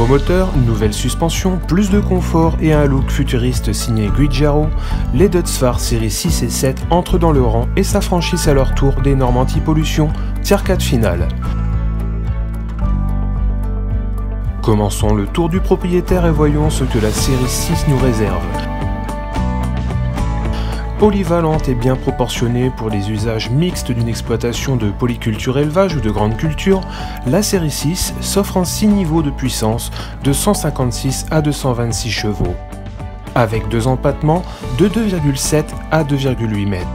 moteur, une nouvelle suspension, plus de confort et un look futuriste signé Giugiaro, les Dudsfar séries 6 et 7 entrent dans le rang et s'affranchissent à leur tour des normes anti-pollution Tier 4 finale. Commençons le tour du propriétaire et voyons ce que la série 6 nous réserve. Polyvalente et bien proportionnée pour les usages mixtes d'une exploitation de polyculture élevage ou de grande culture, la série 6 s'offre en 6 niveaux de puissance de 156 à 226 chevaux, avec 2 empattements de 2,7 à 2,8 mètres.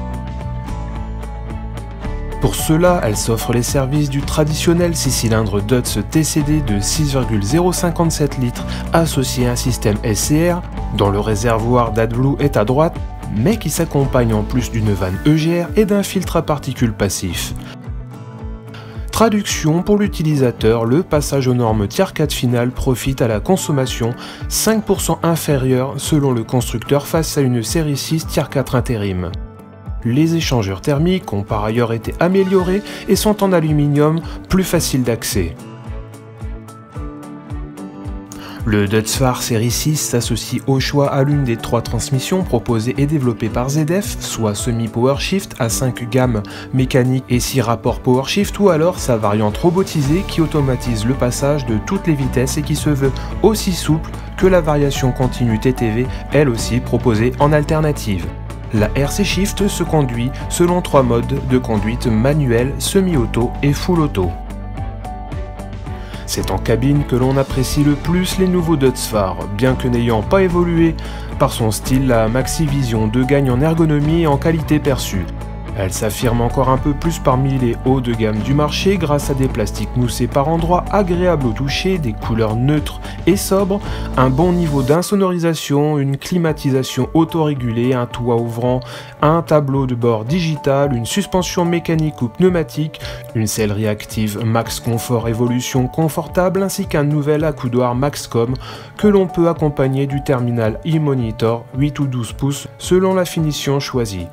Pour cela, elle s'offre les services du traditionnel 6 cylindres Dodge TCD de 6,057 litres associé à un système SCR, dont le réservoir d'AdBlue est à droite, mais qui s'accompagne en plus d'une vanne EGR et d'un filtre à particules passif. Traduction pour l'utilisateur, le passage aux normes Tier 4 finale profite à la consommation 5% inférieure selon le constructeur face à une série 6 Tier 4 intérim. Les échangeurs thermiques ont par ailleurs été améliorés et sont en aluminium plus facile d'accès. Le Dudsfar série 6 s'associe au choix à l'une des 3 transmissions proposées et développées par ZF, soit semi-powershift à 5 gammes mécaniques et 6 rapports powershift, ou alors sa variante robotisée qui automatise le passage de toutes les vitesses et qui se veut aussi souple que la variation continue TTV, elle aussi proposée en alternative. La RC Shift se conduit selon 3 modes de conduite manuel, semi-auto et full auto. C'est en cabine que l'on apprécie le plus les nouveaux Dudsfar, bien que n'ayant pas évolué par son style, la Maxivision 2 gagne en ergonomie et en qualité perçue. Elle s'affirme encore un peu plus parmi les hauts de gamme du marché grâce à des plastiques moussés par endroits agréables au toucher, des couleurs neutres et sobres, un bon niveau d'insonorisation, une climatisation autorégulée, un toit ouvrant, un tableau de bord digital, une suspension mécanique ou pneumatique, une sellerie active Max Comfort Evolution confortable ainsi qu'un nouvel accoudoir Maxcom que l'on peut accompagner du terminal e-monitor 8 ou 12 pouces selon la finition choisie.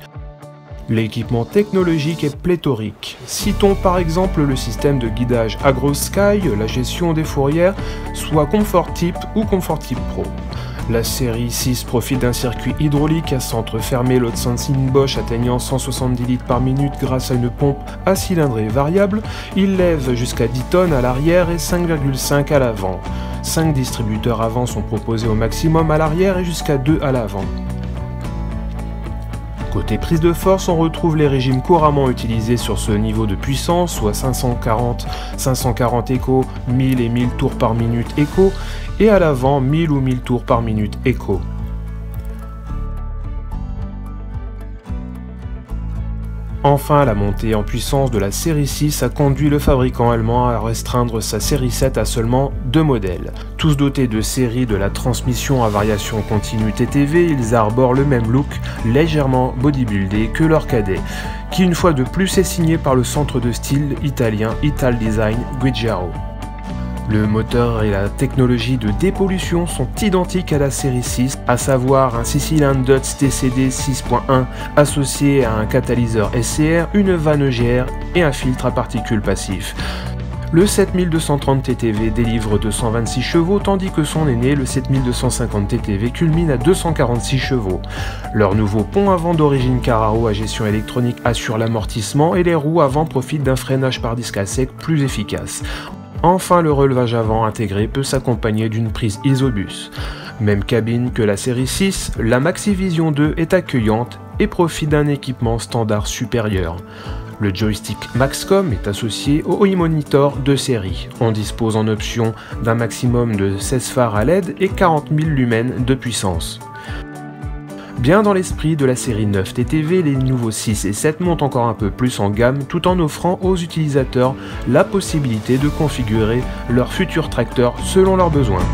L'équipement technologique est pléthorique. Citons par exemple le système de guidage AgroSky, la gestion des fourrières, soit ComfortTip ou ComfortTip Pro. La série 6 profite d'un circuit hydraulique à centre fermé Load Sensing Bosch atteignant 170 litres par minute grâce à une pompe à cylindrée variable. Il lève jusqu'à 10 tonnes à l'arrière et 5,5 à l'avant. 5 distributeurs avant sont proposés au maximum à l'arrière et jusqu'à 2 à l'avant. Côté prise de force, on retrouve les régimes couramment utilisés sur ce niveau de puissance, soit 540 Eco, 1000 et 1000 tours par minute Eco, et à l'avant 1000 ou 1000 tours par minute Eco. Enfin, la montée en puissance de la série 6 a conduit le fabricant allemand à restreindre sa série 7 à seulement 2 modèles. Tous dotés de séries de la transmission à variation continue TTV, ils arborent le même look légèrement bodybuildé que leur cadet, qui une fois de plus est signé par le centre de style italien Italdesign Giugiaro. Le moteur et la technologie de dépollution sont identiques à la série 6, à savoir un 6 cylindres Dodge TCD 6.1 associé à un catalyseur SCR, une vanne EGR et un filtre à particules passif. Le 7230 TTV délivre 226 chevaux, tandis que son aîné, le 7250 TTV, culmine à 246 chevaux. Leur nouveau pont avant d'origine Carraro à gestion électronique assure l'amortissement et les roues avant profitent d'un freinage par disque à sec plus efficace. Enfin, le relevage avant intégré peut s'accompagner d'une prise Isobus. Même cabine que la série 6, la Maxivision 2 est accueillante et profite d'un équipement standard supérieur. Le joystick Maxcom est associé au e-monitor de série. On dispose en option d'un maximum de 16 phares à LED et 40 000 lumens de puissance. Bien dans l'esprit de la série 9 TTV, les nouveaux 6 et 7 montent encore un peu plus en gamme tout en offrant aux utilisateurs la possibilité de configurer leur futur tracteur selon leurs besoins.